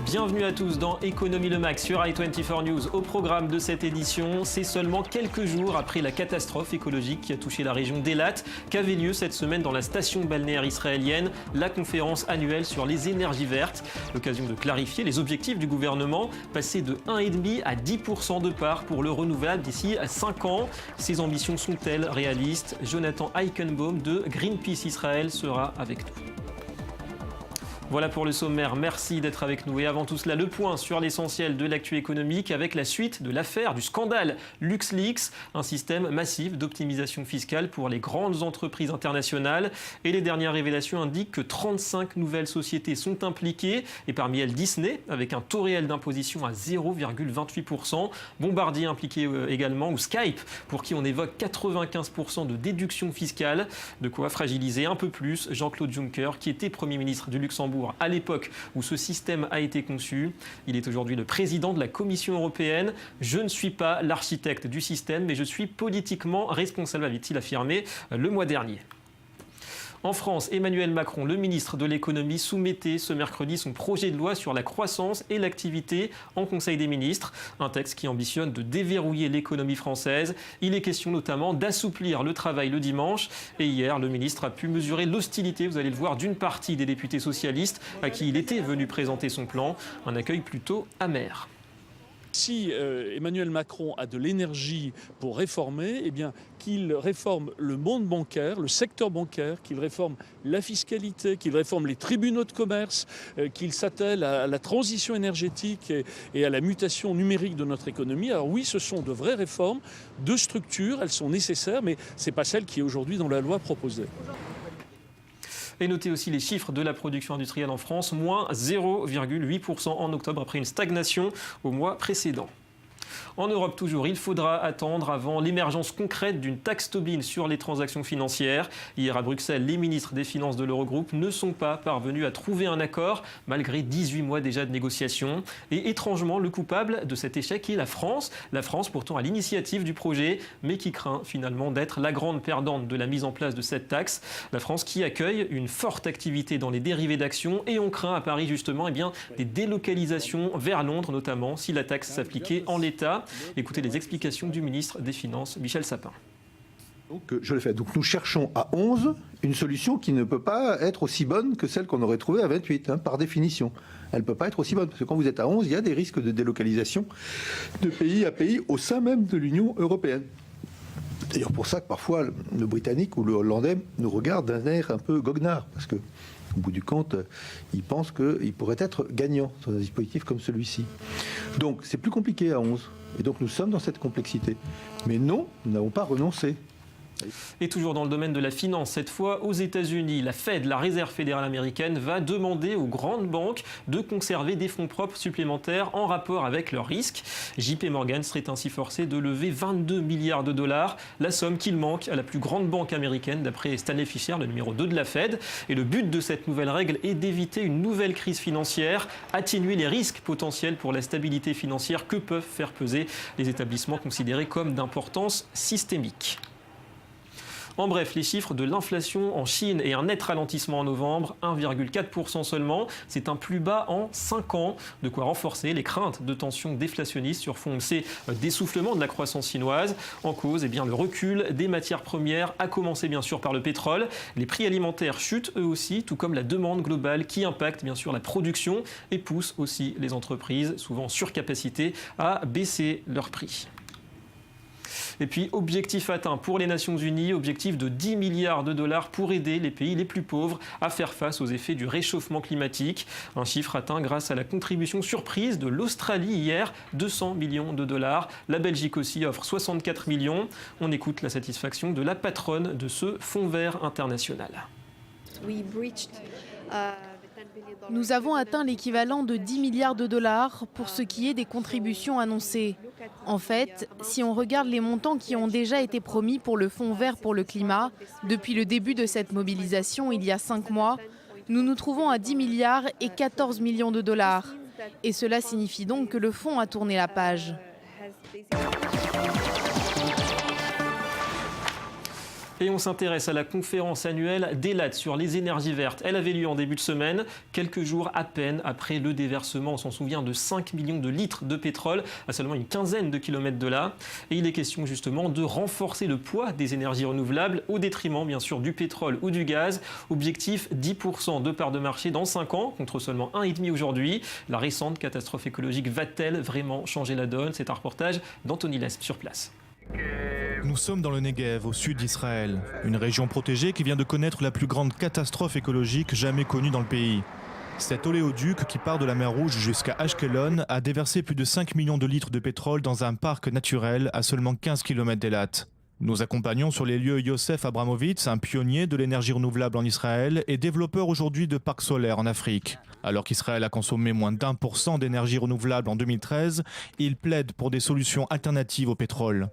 Bienvenue à tous dans Économie le Max sur i24 News. Au programme de cette édition, c'est seulement quelques jours après la catastrophe écologique qui a touché la région d'Eilat qu'avait lieu cette semaine dans la station balnéaire israélienne la conférence annuelle sur les énergies vertes. L'occasion de clarifier les objectifs du gouvernement, passer de 1,5 à 10% de part pour le renouvelable d'ici à 5 ans. Ces ambitions sont-elles réalistes? Jonathan Eichenbaum de Greenpeace Israël sera avec nous. Voilà pour le sommaire, merci d'être avec nous. Et avant tout cela, le point sur l'essentiel de l'actu économique avec la suite de l'affaire du scandale LuxLeaks, un système massif d'optimisation fiscale pour les grandes entreprises internationales. Et les dernières révélations indiquent que 35 nouvelles sociétés sont impliquées, et parmi elles Disney, avec un taux réel d'imposition à 0,28%. Bombardier impliqué également, ou Skype, pour qui on évoque 95% de déduction fiscale. De quoi fragiliser un peu plus Jean-Claude Juncker, qui était Premier ministre du Luxembourg à l'époque où ce système a été conçu. Il est aujourd'hui le président de la Commission européenne. Je ne suis pas l'architecte du système, mais je suis politiquement responsable, avait-il affirmé le mois dernier. En France, Emmanuel Macron, le ministre de l'économie, soumettait ce mercredi son projet de loi sur la croissance et l'activité en Conseil des ministres. Un texte qui ambitionne de déverrouiller l'économie française. Il est question notamment d'assouplir le travail le dimanche. Et hier, le ministre a pu mesurer l'hostilité, vous allez le voir, d'une partie des députés socialistes à qui il était venu présenter son plan. Un accueil plutôt amer. Si Emmanuel Macron a de l'énergie pour réformer, eh bien qu'il réforme le monde bancaire, le secteur bancaire, qu'il réforme la fiscalité, qu'il réforme les tribunaux de commerce, qu'il s'attelle à la transition énergétique et à la mutation numérique de notre économie. Alors oui, ce sont de vraies réformes de structure, elles sont nécessaires, mais ce n'est pas celle qui est aujourd'hui dans la loi proposée. Et notez aussi les chiffres de la production industrielle en France, moins 0,8% en octobre après une stagnation au mois précédent. En Europe toujours, il faudra attendre avant l'émergence concrète d'une taxe Tobin sur les transactions financières. Hier à Bruxelles, les ministres des Finances de l'Eurogroupe ne sont pas parvenus à trouver un accord malgré 18 mois déjà de négociations. Et étrangement, le coupable de cet échec est la France. La France pourtant à l'initiative du projet, mais qui craint finalement d'être la grande perdante de la mise en place de cette taxe. La France qui accueille une forte activité dans les dérivés d'actions et on craint à Paris justement des délocalisations vers Londres notamment si la taxe s'appliquait en l'état. Écoutez les explications du ministre des Finances, Michel Sapin. Donc, je le fais. Donc nous cherchons à 11 une solution qui ne peut pas être aussi bonne que celle qu'on aurait trouvée à 28, par définition. Elle ne peut pas être aussi bonne, parce que quand vous êtes à 11, il y a des risques de délocalisation de pays à pays au sein même de l'Union européenne. D'ailleurs pour ça que parfois le Britannique ou le Hollandais nous regarde d'un air un peu goguenard, parce que au bout du compte, ils pensent qu'il pourrait être gagnant sur un dispositif comme celui-ci. Donc c'est plus compliqué à 11. Et donc nous sommes dans cette complexité. Mais non, nous n'avons pas renoncé. Et toujours dans le domaine de la finance, cette fois aux États-Unis, la Fed, la Réserve fédérale américaine, va demander aux grandes banques de conserver des fonds propres supplémentaires en rapport avec leurs risques. JP Morgan serait ainsi forcé de lever 22 milliards de dollars, la somme qu'il manque à la plus grande banque américaine, d'après Stanley Fischer, le numéro 2 de la Fed. Et le but de cette nouvelle règle est d'éviter une nouvelle crise financière, atténuer les risques potentiels pour la stabilité financière que peuvent faire peser les établissements considérés comme d'importance systémique. En bref, les chiffres de l'inflation en Chine et un net ralentissement en novembre, 1,4% seulement. C'est un plus bas en 5 ans, de quoi renforcer les craintes de tensions déflationnistes sur fond, d'essoufflement de la croissance chinoise. En cause, le recul des matières premières, à commencer bien sûr par le pétrole. Les prix alimentaires chutent eux aussi, tout comme la demande globale qui impacte bien sûr la production et pousse aussi les entreprises, souvent en surcapacité, à baisser leurs prix. Et puis, objectif atteint pour les Nations Unies, objectif de 10 milliards de dollars pour aider les pays les plus pauvres à faire face aux effets du réchauffement climatique. Un chiffre atteint grâce à la contribution surprise de l'Australie hier, 200 millions de dollars. La Belgique aussi offre 64 millions. On écoute la satisfaction de la patronne de ce fonds vert international. Nous avons atteint l'équivalent de 10 milliards de dollars pour ce qui est des contributions annoncées. En fait, si on regarde les montants qui ont déjà été promis pour le Fonds vert pour le climat, depuis le début de cette mobilisation il y a 5 mois, nous nous trouvons à 10 milliards et 14 millions de dollars. Et cela signifie donc que le fonds a tourné la page. Et on s'intéresse à la conférence annuelle d'Eilat sur les énergies vertes. Elle avait lieu en début de semaine, quelques jours à peine après le déversement, on s'en souvient, de 5 millions de litres de pétrole à seulement une quinzaine de kilomètres de là. Et il est question justement de renforcer le poids des énergies renouvelables au détriment bien sûr du pétrole ou du gaz. Objectif 10% de part de marché dans 5 ans contre seulement 1,5 aujourd'hui. La récente catastrophe écologique va-t-elle vraiment changer la donne? C'est un reportage d'Anthony Lesp sur place. Nous sommes dans le Negev, au sud d'Israël, une région protégée qui vient de connaître la plus grande catastrophe écologique jamais connue dans le pays. Cet oléoduc qui part de la mer Rouge jusqu'à Ashkelon a déversé plus de 5 millions de litres de pétrole dans un parc naturel à seulement 15 km d'Eilat. Nous accompagnons sur les lieux Yosef Abramovitz, un pionnier de l'énergie renouvelable en Israël et développeur aujourd'hui de parcs solaires en Afrique. Alors qu'Israël a consommé moins d'1% d'énergie renouvelable en 2013, il plaide pour des solutions alternatives au pétrole.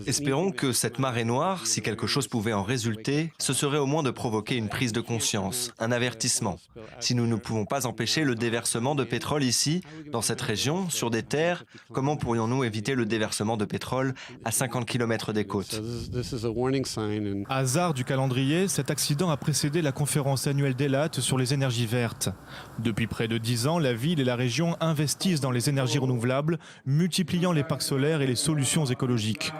Espérons que cette marée noire, si quelque chose pouvait en résulter, ce serait au moins de provoquer une prise de conscience, un avertissement. Si nous ne pouvons pas empêcher le déversement de pétrole ici, dans cette région, sur des terres, comment pourrions-nous éviter le déversement de pétrole à 50 km des côtes? Hasard du calendrier, cet accident a précédé la conférence annuelle d'Eilat sur les énergies vertes. Depuis près de 10 ans, la ville et la région investissent dans les énergies renouvelables, multipliant les parcs solaires et les solutions écologiques.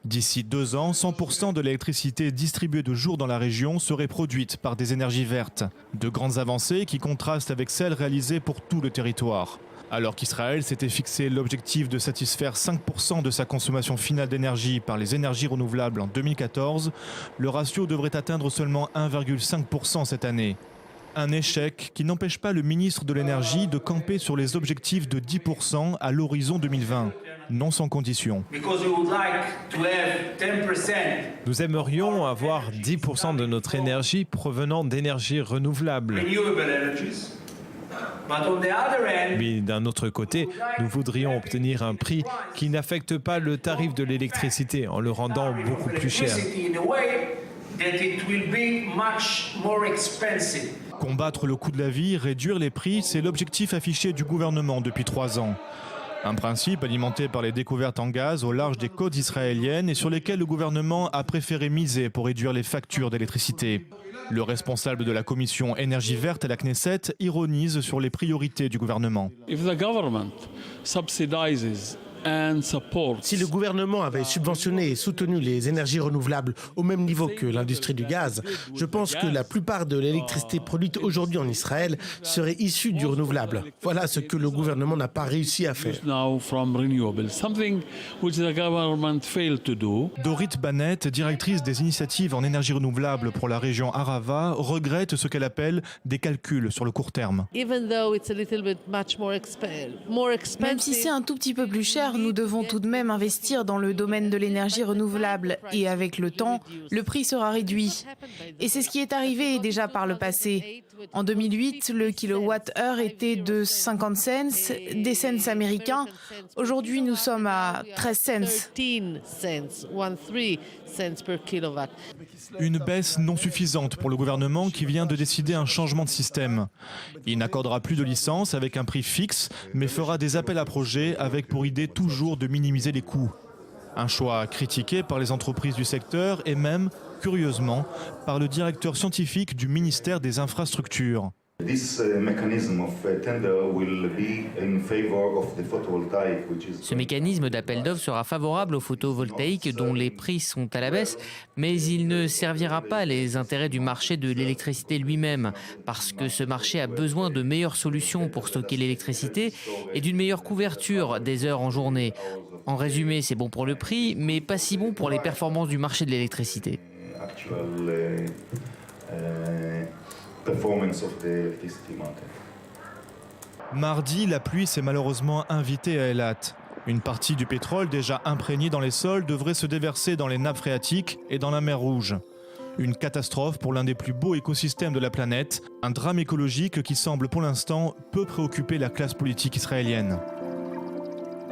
D'ici 2 ans, 100% de l'électricité distribuée de jour dans la région serait produite par des énergies vertes. De grandes avancées qui contrastent avec celles réalisées pour tout le territoire. Alors qu'Israël s'était fixé l'objectif de satisfaire 5% de sa consommation finale d'énergie par les énergies renouvelables en 2014, le ratio devrait atteindre seulement 1,5% cette année. Un échec qui n'empêche pas le ministre de l'énergie de camper sur les objectifs de 10% à l'horizon 2020, non sans condition. Nous aimerions avoir 10% de notre énergie provenant d'énergies renouvelables. Mais d'un autre côté, nous voudrions obtenir un prix qui n'affecte pas le tarif de l'électricité en le rendant beaucoup plus cher. Combattre le coût de la vie, réduire les prix, c'est l'objectif affiché du gouvernement depuis 3 ans. Un principe alimenté par les découvertes en gaz au large des côtes israéliennes et sur lesquelles le gouvernement a préféré miser pour réduire les factures d'électricité. Le responsable de la commission énergie verte à la Knesset ironise sur les priorités du gouvernement. Si le gouvernement avait subventionné et soutenu les énergies renouvelables au même niveau que l'industrie du gaz, je pense que la plupart de l'électricité produite aujourd'hui en Israël serait issue du renouvelable. Voilà ce que le gouvernement n'a pas réussi à faire. Dorit Bannett, directrice des initiatives en énergie renouvelable pour la région Arava, regrette ce qu'elle appelle des calculs sur le court terme. Même si c'est un tout petit peu plus cher, nous devons tout de même investir dans le domaine de l'énergie renouvelable et avec le temps, le prix sera réduit. Et c'est ce qui est arrivé déjà par le passé. En 2008, le kilowatt-heure était de 50 cents, des cents américains. Aujourd'hui, nous sommes à 13 cents. Une baisse non suffisante pour le gouvernement qui vient de décider un changement de système. Il n'accordera plus de licence avec un prix fixe, mais fera des appels à projets avec pour idée toujours de minimiser les coûts. Un choix critiqué par les entreprises du secteur et même, curieusement, par le directeur scientifique du ministère des Infrastructures. Ce mécanisme d'appel d'offres sera favorable au photovoltaïque dont les prix sont à la baisse, mais il ne servira pas les intérêts du marché de l'électricité lui-même, parce que ce marché a besoin de meilleures solutions pour stocker l'électricité et d'une meilleure couverture des heures en journée. En résumé, c'est bon pour le prix, mais pas si bon pour les performances du marché de l'électricité. Mardi, la pluie s'est malheureusement invitée à Eilat. Une partie du pétrole déjà imprégné dans les sols devrait se déverser dans les nappes phréatiques et dans la mer Rouge. Une catastrophe pour l'un des plus beaux écosystèmes de la planète, un drame écologique qui semble pour l'instant peu préoccuper la classe politique israélienne.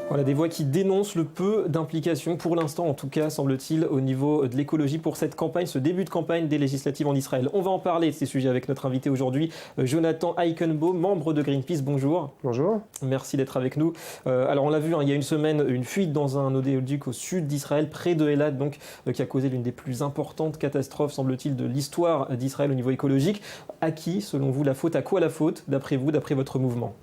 Voilà, des voix qui dénoncent le peu d'implication, pour l'instant en tout cas, semble-t-il, au niveau de l'écologie pour cette campagne, ce début de campagne des législatives en Israël. On va en parler de ces sujets avec notre invité aujourd'hui, Jonathan Eichenbaum, membre de Greenpeace. Bonjour. Bonjour. Merci d'être avec nous. Alors on l'a vu, il y a une semaine, une fuite dans un oléoduc au sud d'Israël, près de Eilat, donc, qui a causé l'une des plus importantes catastrophes, semble-t-il, de l'histoire d'Israël au niveau écologique. À qui, selon vous, la faute? À quoi la faute, d'après vous, d'après votre mouvement?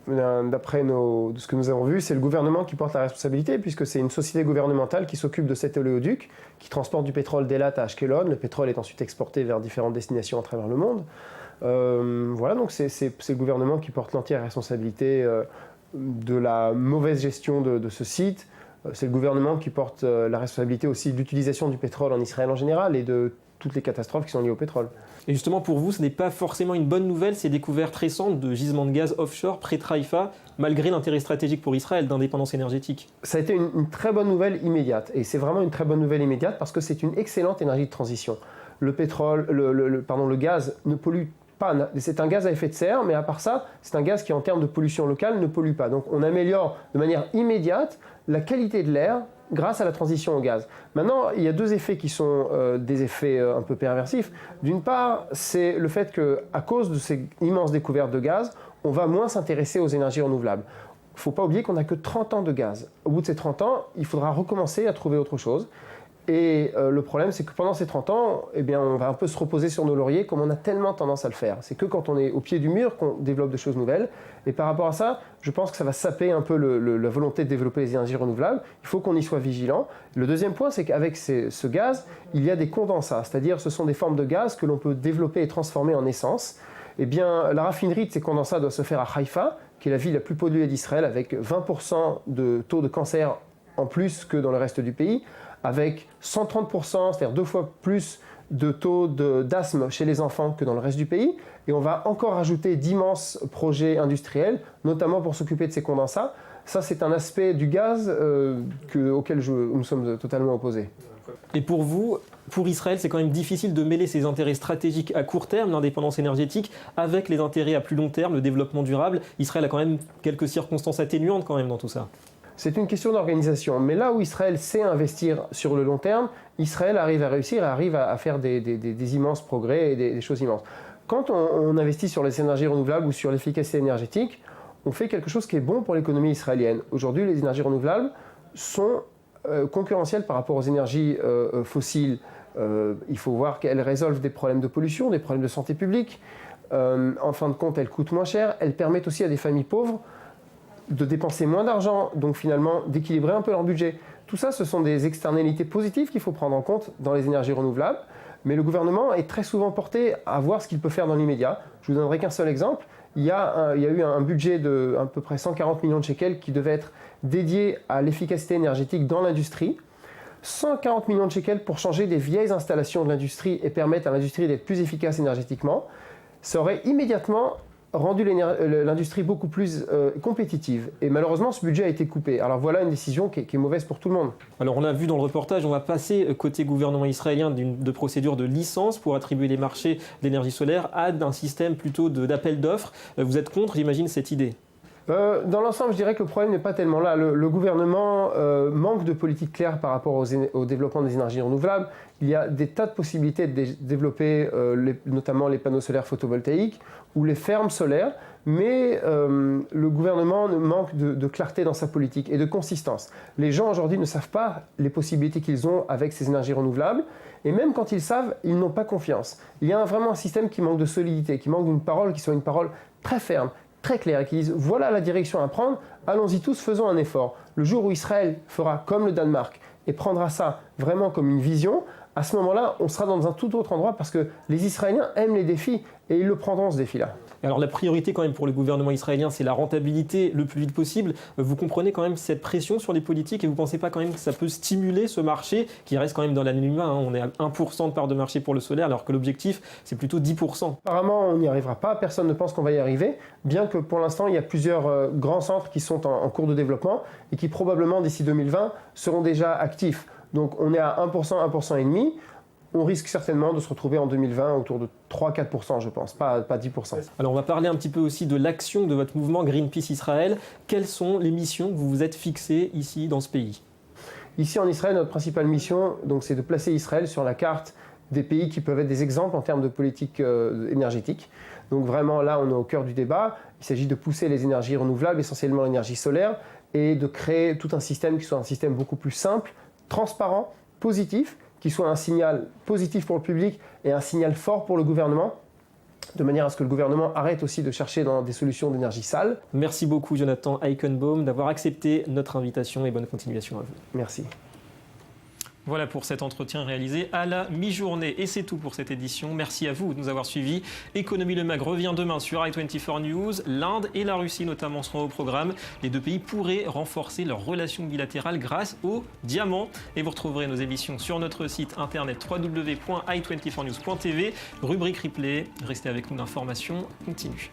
D'après ce que nous avons vu, c'est le gouvernement qui porte la responsabilité, puisque c'est une société gouvernementale qui s'occupe de cet oléoduc, qui transporte du pétrole d'Eilat à Ashkelon. Le pétrole est ensuite exporté vers différentes destinations à travers le monde. Voilà, donc c'est le gouvernement qui porte l'entière responsabilité de la mauvaise gestion de ce site. C'est le gouvernement qui porte la responsabilité aussi de l'utilisation du pétrole en Israël en général et de toutes les catastrophes qui sont liées au pétrole. Et justement, pour vous, ce n'est pas forcément une bonne nouvelle, ces découvertes récentes de gisements de gaz offshore près de Haïfa, malgré l'intérêt stratégique pour Israël d'indépendance énergétique? Ça a été une très bonne nouvelle immédiate. Et c'est vraiment une très bonne nouvelle immédiate parce que c'est une excellente énergie de transition. Le pétrole, le gaz ne pollue pas. C'est un gaz à effet de serre, mais à part ça, c'est un gaz qui, en termes de pollution locale, ne pollue pas. Donc on améliore de manière immédiate la qualité de l'air grâce à la transition au gaz. Maintenant, il y a deux effets qui sont des effets un peu perversifs. D'une part, c'est le fait qu'à cause de ces immenses découvertes de gaz, on va moins s'intéresser aux énergies renouvelables. Il ne faut pas oublier qu'on n'a que 30 ans de gaz. Au bout de ces 30 ans, il faudra recommencer à trouver autre chose. Et le problème, c'est que pendant ces 30 ans, eh bien, on va un peu se reposer sur nos lauriers comme on a tellement tendance à le faire. C'est que quand on est au pied du mur qu'on développe des choses nouvelles. Et par rapport à ça, je pense que ça va saper un peu la volonté de développer les énergies renouvelables. Il faut qu'on y soit vigilant. Le deuxième point, c'est qu'avec ce gaz, il y a des condensats. C'est-à-dire ce sont des formes de gaz que l'on peut développer et transformer en essence. Eh bien, la raffinerie de ces condensats doit se faire à Haïfa, qui est la ville la plus polluée d'Israël, avec 20% de taux de cancer en plus que dans le reste du pays, avec 130%, c'est-à-dire 2 fois plus de taux d'asthme chez les enfants que dans le reste du pays. Et on va encore ajouter d'immenses projets industriels, notamment pour s'occuper de ces condensats. Ça, c'est un aspect du gaz auquel nous sommes totalement opposés. Et pour vous, pour Israël, c'est quand même difficile de mêler ses intérêts stratégiques à court terme, l'indépendance énergétique, avec les intérêts à plus long terme, le développement durable. Israël a quand même quelques circonstances atténuantes quand même dans tout ça. C'est une question d'organisation. Mais là où Israël sait investir sur le long terme, Israël arrive à réussir, arrive à faire des immenses progrès et des choses immenses. Quand on investit sur les énergies renouvelables ou sur l'efficacité énergétique, on fait quelque chose qui est bon pour l'économie israélienne. Aujourd'hui, les énergies renouvelables sont concurrentielles par rapport aux énergies fossiles. Il faut voir qu'elles résolvent des problèmes de pollution, des problèmes de santé publique. En fin de compte, elles coûtent moins cher. Elles permettent aussi à des familles pauvres de dépenser moins d'argent, donc finalement d'équilibrer un peu leur budget. Tout ça, ce sont des externalités positives qu'il faut prendre en compte dans les énergies renouvelables, mais le gouvernement est très souvent porté à voir ce qu'il peut faire dans l'immédiat. Je vous donnerai qu'un seul exemple. Il y a eu un budget de à peu près 140 millions de shekels qui devait être dédié à l'efficacité énergétique dans l'industrie. 140 millions de shekels pour changer des vieilles installations de l'industrie et permettre à l'industrie d'être plus efficace énergétiquement. Ça aurait immédiatement rendu l'industrie beaucoup plus compétitive. Et malheureusement, ce budget a été coupé. Alors voilà une décision qui est mauvaise pour tout le monde. Alors on l'a vu dans le reportage, on va passer côté gouvernement israélien de procédure de licence pour attribuer les marchés d'énergie solaire à un système plutôt d'appel d'offres. Vous êtes contre, j'imagine, cette idée? Dans l'ensemble, je dirais que le problème n'est pas tellement là. Le gouvernement manque de politique claire par rapport au développement des énergies renouvelables. Il y a des tas de possibilités de développer notamment les panneaux solaires photovoltaïques ou les fermes solaires, mais le gouvernement manque de clarté dans sa politique et de consistance. Les gens aujourd'hui ne savent pas les possibilités qu'ils ont avec ces énergies renouvelables, et même quand ils savent, ils n'ont pas confiance. Il y a vraiment un système qui manque de solidité, qui manque d'une parole qui soit une parole très ferme, très claire, et qui disent voilà la direction à prendre, allons-y tous, faisons un effort. Le jour où Israël fera comme le Danemark et prendra ça vraiment comme une vision, à ce moment-là, on sera dans un tout autre endroit parce que les Israéliens aiment les défis et ils le prendront ce défi-là. Alors la priorité quand même pour le gouvernement israélien, c'est la rentabilité le plus vite possible. Vous comprenez quand même cette pression sur les politiques et vous ne pensez pas quand même que ça peut stimuler ce marché qui reste quand même dans l'anonymat, hein. On est à 1% de part de marché pour le solaire alors que l'objectif c'est plutôt 10%. Apparemment on n'y arrivera pas, personne ne pense qu'on va y arriver, bien que pour l'instant il y a plusieurs grands centres qui sont en cours de développement et qui probablement d'ici 2020 seront déjà actifs. Donc on est à 1%, 1,5%. on risque certainement de se retrouver en 2020 autour de 3-4%, je pense, pas 10%. Alors on va parler un petit peu aussi de l'action de votre mouvement Greenpeace Israël. Quelles sont les missions que vous vous êtes fixées ici dans ce pays ? Ici en Israël, notre principale mission, c'est de placer Israël sur la carte des pays qui peuvent être des exemples en termes de politique énergétique. Donc vraiment là, on est au cœur du débat. Il s'agit de pousser les énergies renouvelables, essentiellement l'énergie solaire, et de créer tout un système qui soit un système beaucoup plus simple, transparent, positif, qui soit un signal positif pour le public et un signal fort pour le gouvernement, de manière à ce que le gouvernement arrête aussi de chercher dans des solutions d'énergie sale. Merci beaucoup Jonathan Eichenbaum d'avoir accepté notre invitation et bonne continuation à vous. Merci. Voilà pour cet entretien réalisé à la mi-journée. Et c'est tout pour cette édition. Merci à vous de nous avoir suivis. Économie Le Mag revient demain sur i24 News. L'Inde et la Russie notamment seront au programme. Les deux pays pourraient renforcer leurs relations bilatérales grâce au diamant. Et vous retrouverez nos émissions sur notre site internet www.i24news.tv. Rubrique replay. Restez avec nous, l'information continue.